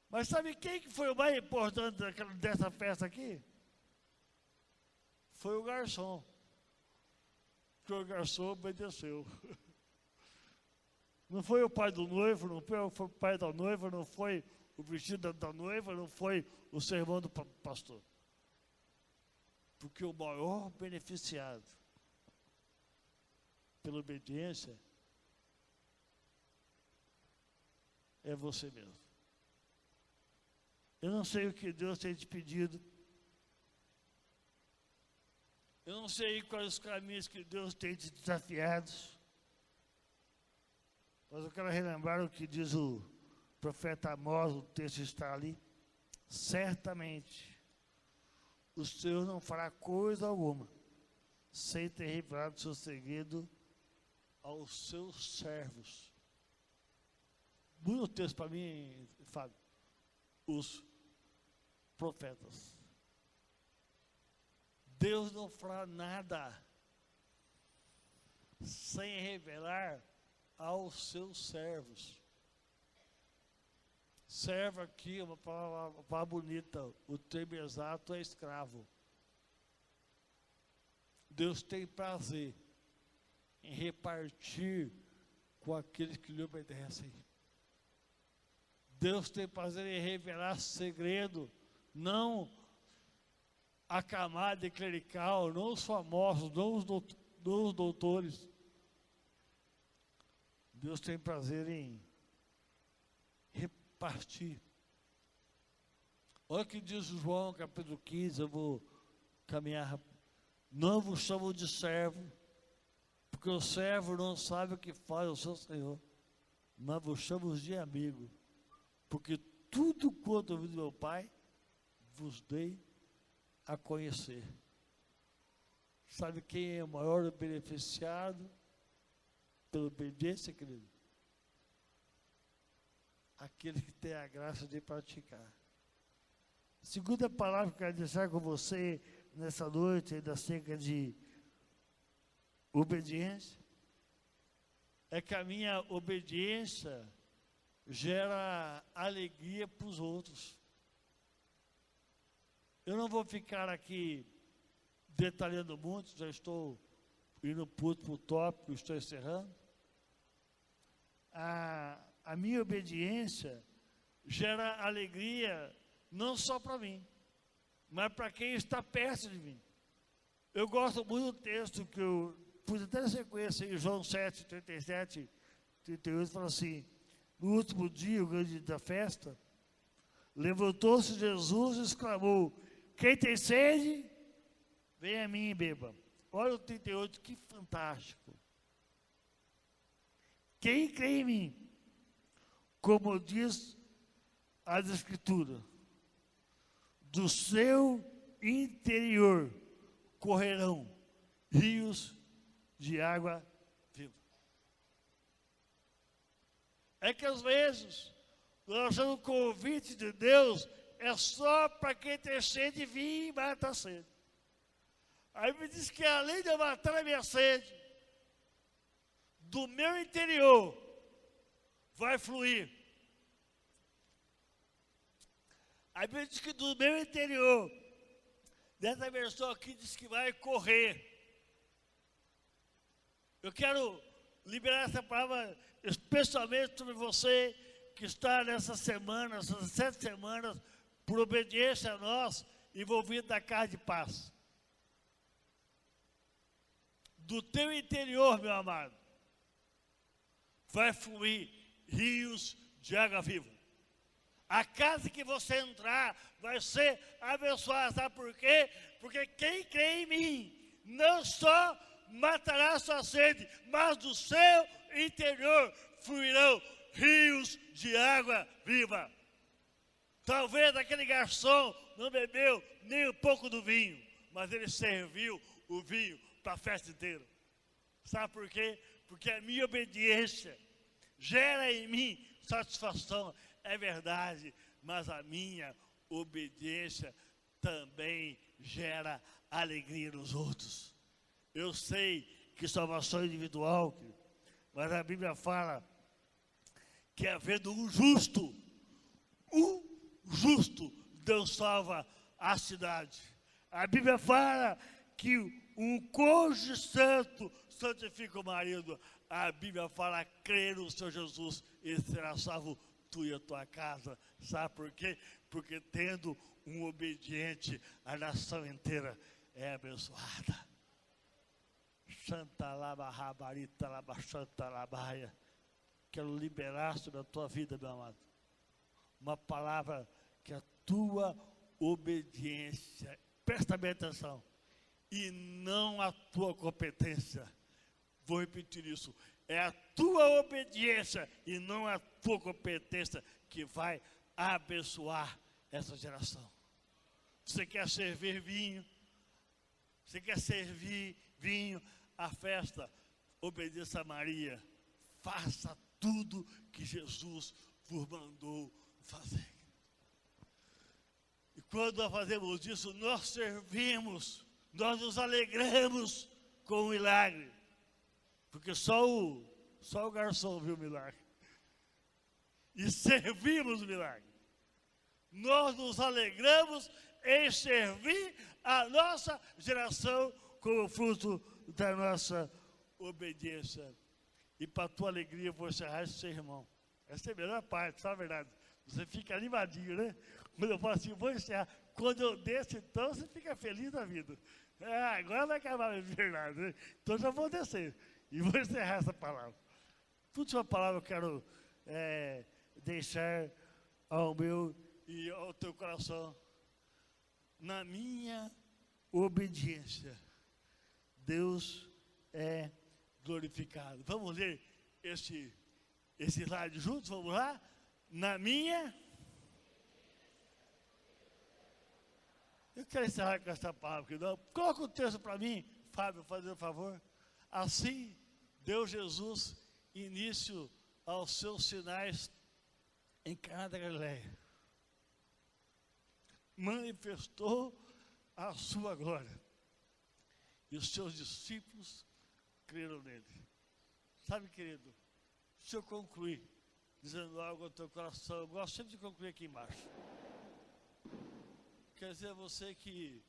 Mas sabe quem que foi o mais importante dessa festa aqui? Foi o garçom. Porque o garçom obedeceu. Não foi o pai do noivo, não foi o pai da noiva, não foi o vestido da noiva, não foi o sermão do pastor. Porque o maior beneficiado pela obediência é você mesmo. Eu não sei o que Deus tem te pedido. Eu não sei quais os caminhos que Deus tem te desafiado. Mas eu quero relembrar o que diz o profeta Amós, o texto está ali. Certamente, o Senhor não fará coisa alguma, sem ter revelado seu segredo aos seus servos. Muda o texto para mim, Fábio. Os profetas. Deus não fará nada sem revelar aos seus servos. Servo aqui, uma palavra bonita, o termo exato é escravo. Deus tem prazer em repartir com aqueles que lhe obedecem. Deus tem prazer em revelar segredo, não a camada clerical, não os famosos, não os doutores. Deus tem prazer em repartir. Olha o que diz João, capítulo 15, eu vou caminhar. Não vos chamo de servo, porque o servo não sabe o que faz o seu Senhor, mas vos chamo de amigo. Porque tudo quanto ouvi do meu Pai, vos dei a conhecer. Sabe quem é o maior beneficiado pela obediência, querido? Aquele que tem a graça de praticar. Segunda palavra que eu quero deixar com você nessa noite, ainda acerca de obediência, é que a minha obediência gera alegria para os outros. Eu não vou ficar aqui detalhando muito, já estou indo para o tópico, estou encerrando. a minha obediência gera alegria não só para mim, mas para quem está perto de mim. Eu gosto muito do texto que eu pus até na sequência em João 7, 37, 38, fala assim: no último dia, o grande dia da festa, levantou-se Jesus e exclamou: quem tem sede, vem a mim e beba. Olha o 38, que fantástico. Quem crê em mim, como diz as Escrituras, do seu interior correrão rios de água viva. É que às vezes nós achamos que o convite de Deus é só para quem tem sede vir e mata a sede. Aí me diz que além de eu matar a minha sede, do meu interior vai fluir. Aí me diz que do meu interior, dessa versão aqui diz que vai correr. Eu quero liberar essa palavra especialmente sobre você que está nessa semana, essas 7 semanas, por obediência a nós, envolvido na casa de paz. Do teu interior, meu amado, vai fluir rios de água viva. A casa que você entrar vai ser abençoada. Sabe por quê? Porque quem crê em mim não só matará a sua sede, mas do seu interior fluirão rios de água viva. Talvez aquele garçom não bebeu nem um pouco do vinho, mas ele serviu o vinho para a festa inteira. Sabe por quê? Porque a minha obediência gera em mim satisfação. É verdade, mas a minha obediência também gera alegria nos outros. Eu sei que salvação é individual, mas a Bíblia fala que havendo um justo, Deus salva a cidade. A Bíblia fala que um cônjuge santo santifica o marido. A Bíblia fala: crer no Senhor Jesus, ele será salvo tu e a tua casa. Sabe por quê? Porque tendo um obediente, a nação inteira é abençoada. Santa laba rabarita laba santa labaia. Quero liberar sobre a tua vida, meu amado, uma palavra que a tua obediência, presta bem atenção, e não a tua competência. Vou repetir isso. É a tua obediência e não a tua competência que vai abençoar essa geração. Você quer servir vinho? Você quer servir vinho à festa? Obedeça a Maria. Faça tudo que Jesus vos mandou fazer. E quando nós fazemos isso, nós servimos, nós nos alegramos com o milagre. Porque só o garçom viu o milagre. E servimos o milagre. Nós nos alegramos em servir a nossa geração como fruto da nossa obediência. E para a tua alegria, eu vou encerrar esse sermão. Essa é a melhor parte, sabe a verdade? Você fica animadinho, né? Quando eu falo assim, vou encerrar. Quando eu desço, então, você fica feliz da vida. Agora vai acabar a verdade, né? Então já vou descer. E vou encerrar essa palavra. Última palavra eu quero deixar ao meu e ao teu coração. Na minha obediência, Deus é glorificado. Vamos ler esse slide juntos? Vamos lá? Na minha... Eu quero encerrar com essa palavra. Coloca o texto para mim, Fábio, fazendo um favor. Assim, deu Jesus início aos seus sinais em Caná da Galileia. Manifestou a sua glória. E os seus discípulos creram nele. Sabe, querido, se eu concluir dizendo algo ao teu coração, eu gosto sempre de concluir aqui embaixo. Quer dizer a você que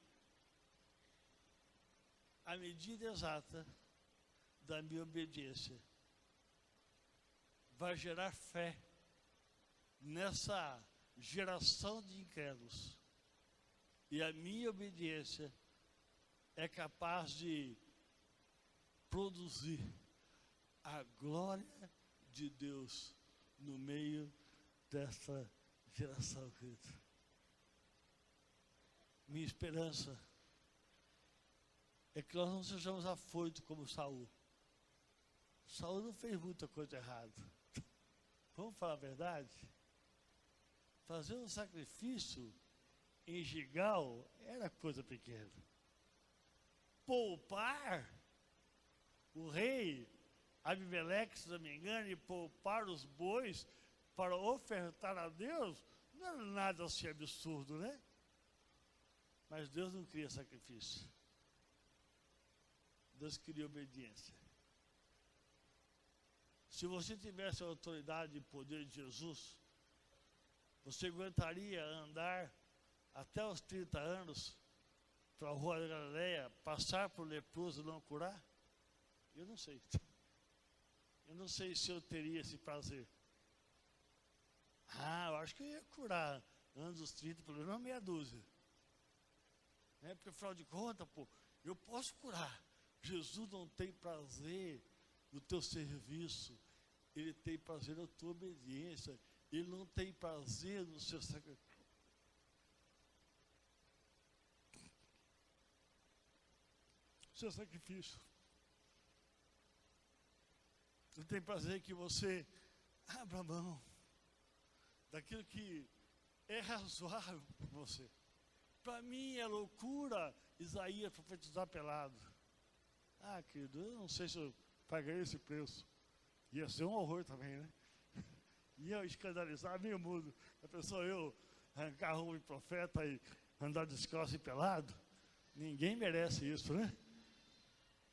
a medida exata da minha obediência vai gerar fé nessa geração de incrédulos. E a minha obediência é capaz de produzir a glória de Deus no meio desta geração, querido. Minha esperança é que nós não sejamos afoitos como Saul. Saul não fez muita coisa errada. Vamos falar a verdade? Fazer um sacrifício em Gigal era coisa pequena. Poupar o rei Abimeleque, se não me engano, e poupar os bois para ofertar a Deus, não era nada assim absurdo, né? Mas Deus não cria sacrifício. Deus cria obediência. Se você tivesse a autoridade e poder de Jesus, você aguentaria andar até os 30 anos para a Rua da Galileia, passar por leproso e não curar? Eu não sei. Eu não sei se eu teria esse prazer. Eu acho que eu ia curar antes dos 30, pelo menos meia dúzia. Porque, afinal de contas, eu posso curar. Jesus não tem prazer no teu serviço. Ele tem prazer na tua obediência. Ele não tem prazer no seu sacrifício. Seu sacrifício. Ele tem prazer que você abra mão daquilo que é razoável para você. Para mim é loucura Isaías profetizar pelado. Querido, eu não sei se eu pagaria esse preço. Ia ser um horror também, né? Ia escandalizar meio mundo. A pessoa, eu arrancar a roupa de profeta e andar descalço e pelado. Ninguém merece isso, né?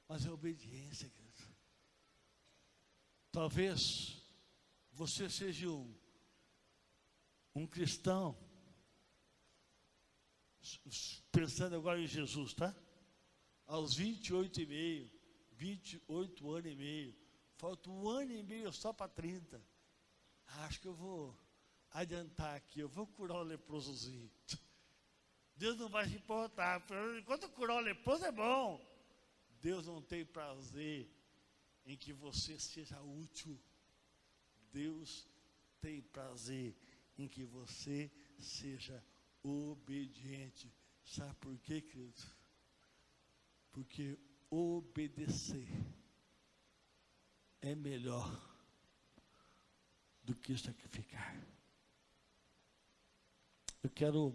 Mas é obediência, querido. Talvez você seja um cristão, pensando agora em Jesus, tá? Aos 28 anos e meio, falta um ano e meio só para 30. Acho que eu vou adiantar aqui, eu vou curar o leprosozinho. Deus não vai se importar, enquanto curar o leproso é bom. Deus não tem prazer em que você seja útil. Deus tem prazer em que você seja obediente. Sabe por quê, querido? Porque obedecer é melhor do que sacrificar. Eu quero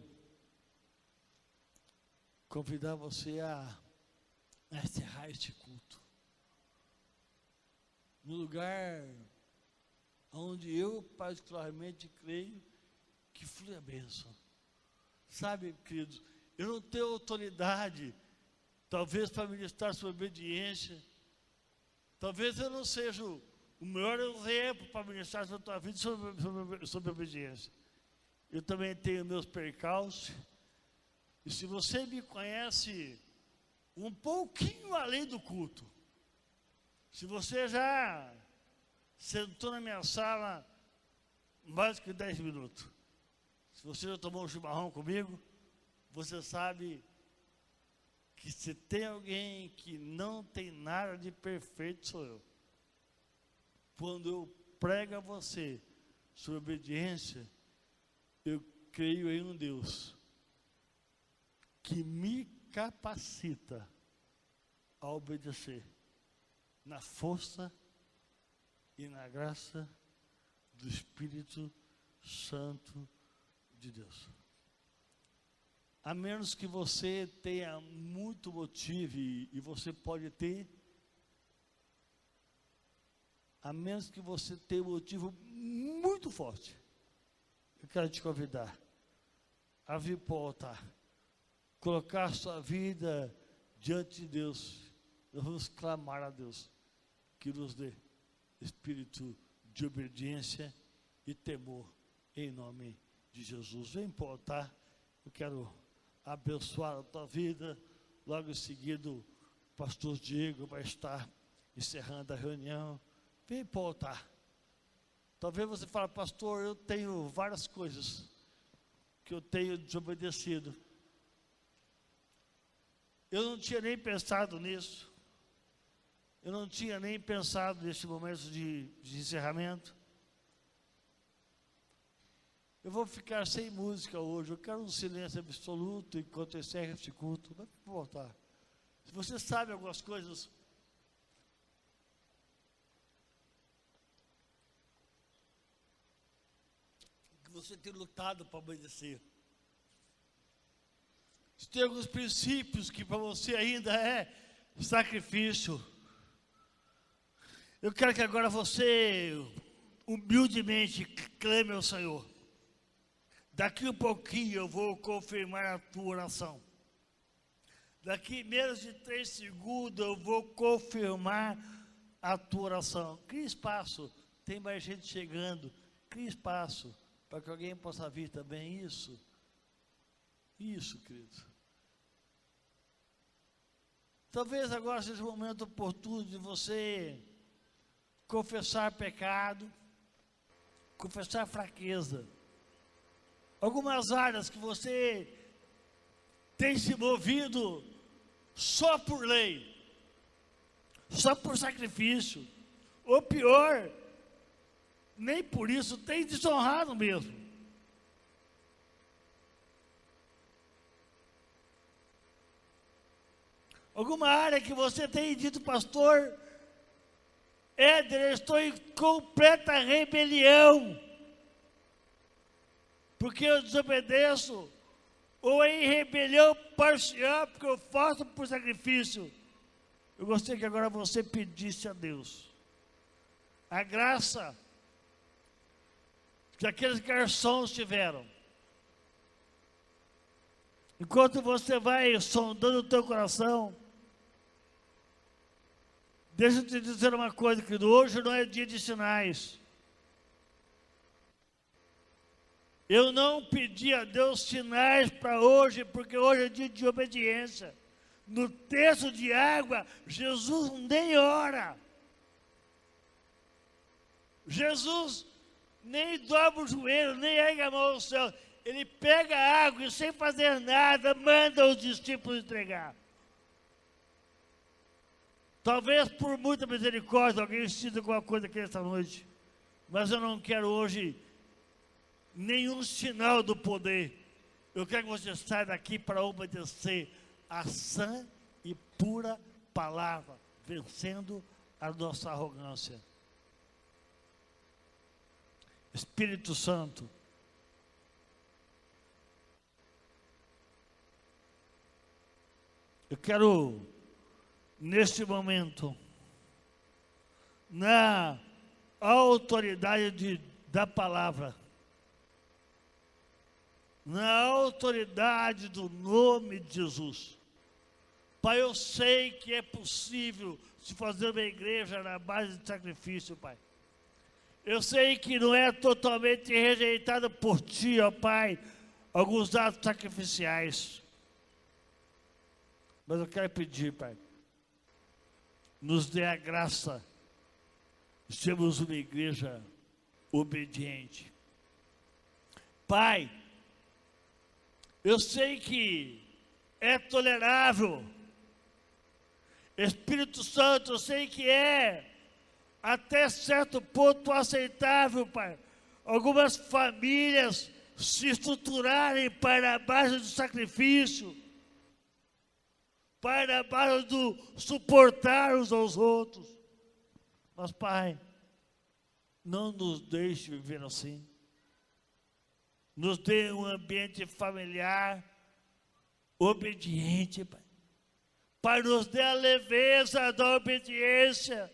convidar você a encerrar este culto no lugar onde eu particularmente creio que flui a bênção. Sabe, queridos, eu não tenho autoridade, talvez para ministrar sobre obediência, talvez eu não seja o melhor exemplo para ministrar sobre a tua vida sobre obediência. Eu também tenho meus percalços, e se você me conhece um pouquinho além do culto, se você já sentou na minha sala mais que 10 minutos, se você já tomou um chimarrão comigo, você sabe que se tem alguém que não tem nada de perfeito, sou eu. Quando eu prego a você sobre obediência, eu creio em um Deus que me capacita a obedecer na força e na graça do Espírito Santo de Deus. A menos que você tenha muito motivo, e você pode ter, a menos que você tenha um motivo muito forte, eu quero te convidar a vir para o altar, colocar a sua vida diante de Deus. Nós vamos clamar a Deus que nos dê espírito de obediência e temor, em nome de Jesus. Vem para o altar, eu quero abençoar a tua vida. Logo em seguida, o pastor Diego vai estar encerrando a reunião. Vem para o altar. Talvez você fale, pastor, eu tenho várias coisas que eu tenho desobedecido. Eu não tinha nem pensado nisso. Eu não tinha nem pensado nesse momento de encerramento. Eu vou ficar sem música hoje. Eu quero um silêncio absoluto enquanto eu encerro esse culto. Vai voltar. Se você sabe algumas coisas, que você tem lutado para obedecer. Se tem alguns princípios que para você ainda é sacrifício, eu quero que agora você humildemente clame ao Senhor. Daqui um pouquinho eu vou confirmar a tua oração. Daqui menos de 3 segundos eu vou confirmar a tua oração. Cria espaço, tem mais gente chegando. Cria espaço para que alguém possa vir também. Isso, querido. Talvez agora seja o momento oportuno de você confessar pecado, confessar fraqueza. Algumas áreas que você tem se movido só por lei, só por sacrifício, ou pior, nem por isso, tem desonrado mesmo. Alguma área que você tem dito, pastor, Éder, eu estou em completa rebelião, porque eu desobedeço, ou em rebelião parcial, porque eu faço por sacrifício. Eu gostaria que agora você pedisse a Deus a graça que aqueles garçons tiveram. Enquanto você vai sondando o teu coração, deixa eu te dizer uma coisa, querido, hoje não é dia de sinais. Eu não pedi a Deus sinais para hoje, porque hoje é dia de obediência. No texto de água, Jesus nem ora. Jesus nem dobra o joelho, nem ergue a mão ao céu. Ele pega a água e sem fazer nada, manda os discípulos entregar. Talvez por muita misericórdia alguém sinta alguma coisa aqui esta noite. Mas eu não quero hoje nenhum sinal do poder. Eu quero que você saia daqui para obedecer a sã e pura palavra, vencendo a nossa arrogância. Espírito Santo, eu quero, neste momento, na autoridade da palavra, na autoridade do nome de Jesus. Pai, eu sei que é possível se fazer uma igreja na base de sacrifício, Pai. Eu sei que não é totalmente rejeitado por Ti, ó Pai, alguns atos sacrificiais. Mas eu quero pedir, Pai, nos dê a graça de sermos uma igreja obediente. Pai, eu sei que é tolerável. Espírito Santo, eu sei que é até certo ponto aceitável, Pai, algumas famílias se estruturarem para a base do sacrifício, para a base do suportar uns aos outros. Mas, Pai, não nos deixe viver assim. Nos dê um ambiente familiar obediente, Pai. Pai, nos dê a leveza da obediência.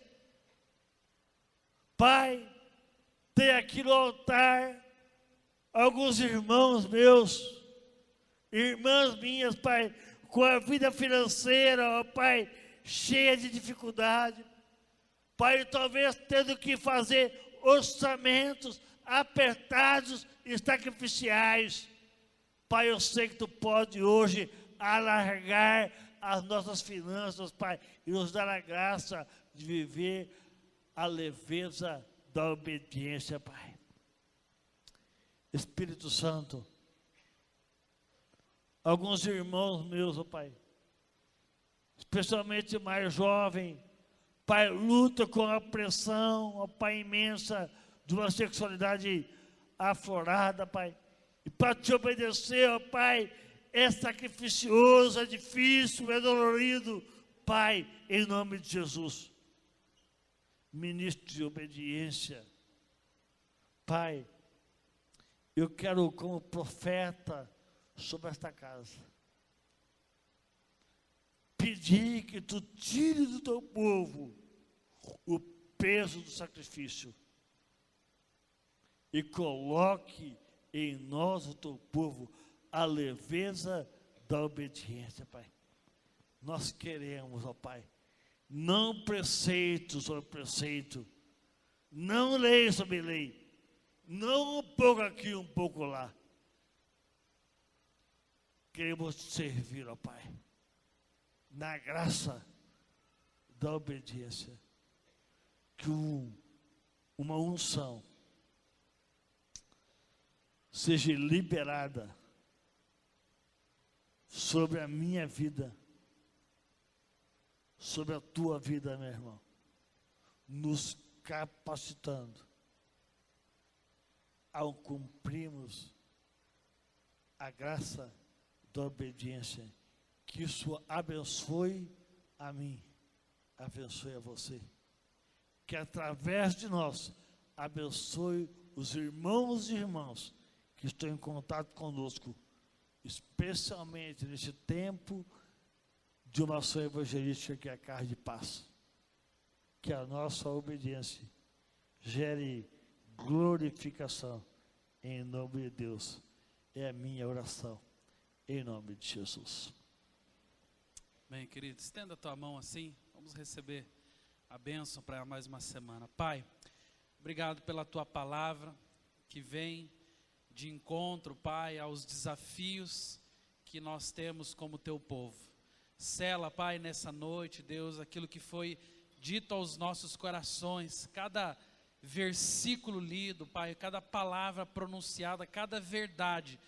Pai, tem aqui no altar alguns irmãos meus, irmãs minhas, Pai, com a vida financeira, ó Pai, cheia de dificuldade. Pai, talvez tendo que fazer orçamentos apertados e sacrificiais. Pai, eu sei que Tu pode hoje alargar as nossas finanças, Pai, e nos dar a graça de viver a leveza da obediência, Pai. Espírito Santo, alguns irmãos meus, ó Pai, especialmente mais jovem, Pai, luta com a pressão, ó Pai, imensa de uma sexualidade aflorada, Pai. E para te obedecer, ó Pai, é sacrificioso, é difícil, é dolorido. Pai, em nome de Jesus, ministro de obediência. Pai, eu quero como profeta sobre esta casa, pedir que tu tire do teu povo o peso do sacrifício e coloque em nós, o teu povo, a leveza da obediência, Pai. Nós queremos, ó Pai, não preceito sobre preceito, não lei sobre lei, não um pouco aqui, um pouco lá. Queremos te servir, ó Pai, na graça da obediência, que uma unção seja liberada sobre a minha vida, sobre a tua vida, meu irmão, nos capacitando ao cumprirmos a graça da obediência, que isso abençoe a mim, abençoe a você, que através de nós abençoe os irmãos e irmãs que estão em contato conosco, especialmente nesse tempo de uma ação evangelística que é a carne de paz. Que a nossa obediência gere glorificação em nome de Deus. É a minha oração, em nome de Jesus. Bem, querido, estenda a tua mão assim, vamos receber a bênção para mais uma semana. Pai, obrigado pela tua palavra, que vem de encontro, Pai, aos desafios que nós temos como teu povo. Sela, Pai, nessa noite, Deus, aquilo que foi dito aos nossos corações, cada versículo lido, Pai, cada palavra pronunciada, cada verdade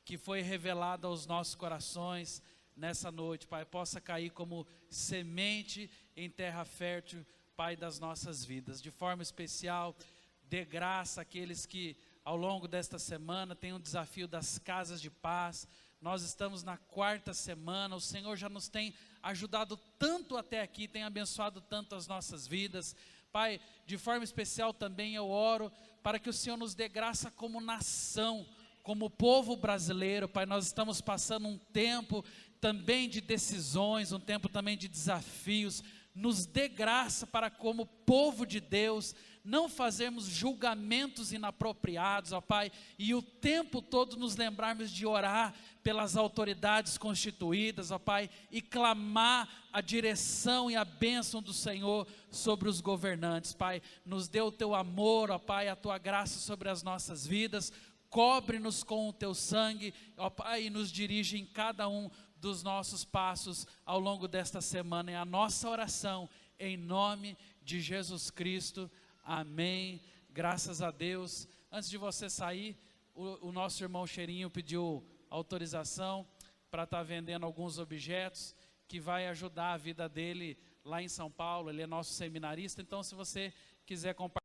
que foi revelada aos nossos corações nessa noite, Pai, possa cair como semente em terra fértil, Pai, das nossas vidas. De forma especial, dê graça àqueles que ao longo desta semana tem o desafio das casas de paz. Nós estamos na 4ª semana, o Senhor já nos tem ajudado tanto até aqui, tem abençoado tanto as nossas vidas. Pai, de forma especial também eu oro para que o Senhor nos dê graça como nação, como povo brasileiro. Pai, nós estamos passando um tempo também de decisões, um tempo também de desafios. Nos dê graça para, como povo de Deus, não fazermos julgamentos inapropriados, ó Pai, e o tempo todo nos lembrarmos de orar pelas autoridades constituídas, ó Pai, e clamar a direção e a bênção do Senhor sobre os governantes. Pai, nos dê o teu amor, ó Pai, a tua graça sobre as nossas vidas, cobre-nos com o teu sangue, ó Pai, e nos dirige em cada um dos nossos passos ao longo desta semana. É a nossa oração, em nome de Jesus Cristo. Amém, graças a Deus. Antes de você sair, o nosso irmão Cheirinho pediu autorização para estar vendendo alguns objetos que vai ajudar a vida dele lá em São Paulo. Ele é nosso seminarista, então se você quiser compartilhar